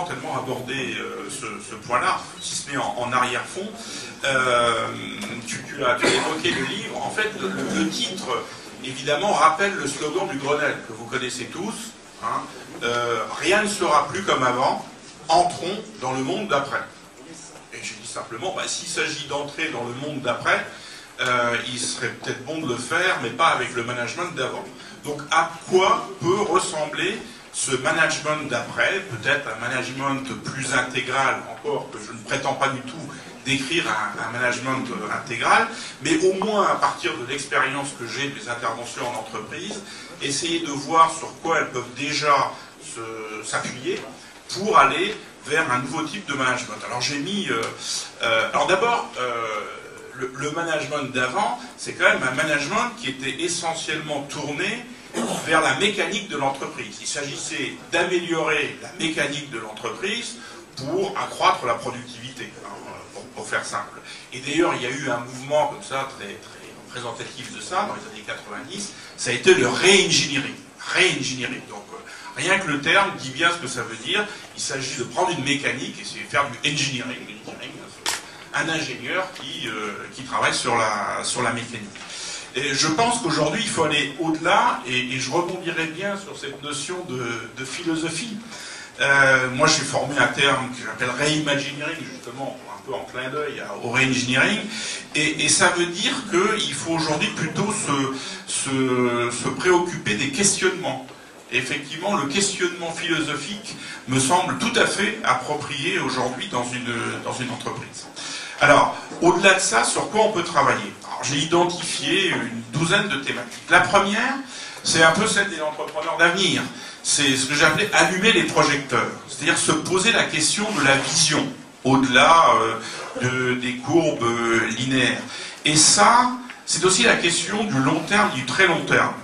tellement abordé ce point-là, si ce n'est en arrière-fond. Tu as évoqué le livre. En fait, le titre, évidemment, rappelle le slogan du Grenelle, que vous connaissez tous. Hein. Rien ne sera plus comme avant, entrons dans le monde d'après. Et je dis simplement, s'il s'agit d'entrer dans le monde d'après, il serait peut-être bon de le faire, mais pas avec le management d'avant. Donc, à quoi peut ressembler ce management d'après, peut-être un management plus intégral, encore que je ne prétends pas du tout décrire un management intégral, mais au moins à partir de l'expérience que j'ai des interventions en entreprise, essayer de voir sur quoi elles peuvent déjà s'appuyer pour aller vers un nouveau type de management. Alors j'ai mis... alors d'abord, le management d'avant, c'est quand même un management qui était essentiellement tourné vers la mécanique de l'entreprise. Il s'agissait d'améliorer la mécanique de l'entreprise pour accroître la productivité, pour faire simple. Et d'ailleurs, il y a eu un mouvement comme ça, très, très représentatif de ça, dans les années 90, ça a été le re-engineering. Re-engineering. Donc, rien que le terme dit bien ce que ça veut dire. Il s'agit de prendre une mécanique et essayer de faire du engineering. Un ingénieur qui travaille sur la mécanique. Et je pense qu'aujourd'hui, il faut aller au-delà, et je rebondirai bien sur cette notion de philosophie. Moi, j'ai formé un terme que j'appelle reimagineering, justement, un peu en clin d'œil au re-engineering, et ça veut dire qu'il faut aujourd'hui plutôt se préoccuper des questionnements. Et effectivement, le questionnement philosophique me semble tout à fait approprié aujourd'hui dans une entreprise. Alors, au-delà de ça, sur quoi on peut travailler? J'ai identifié une douzaine de thématiques. La première, c'est un peu celle des entrepreneurs d'avenir. C'est ce que j'appelais allumer les projecteurs. C'est-à-dire se poser la question de la vision, au-delà des courbes linéaires. Et ça, c'est aussi la question du long terme, du très long terme.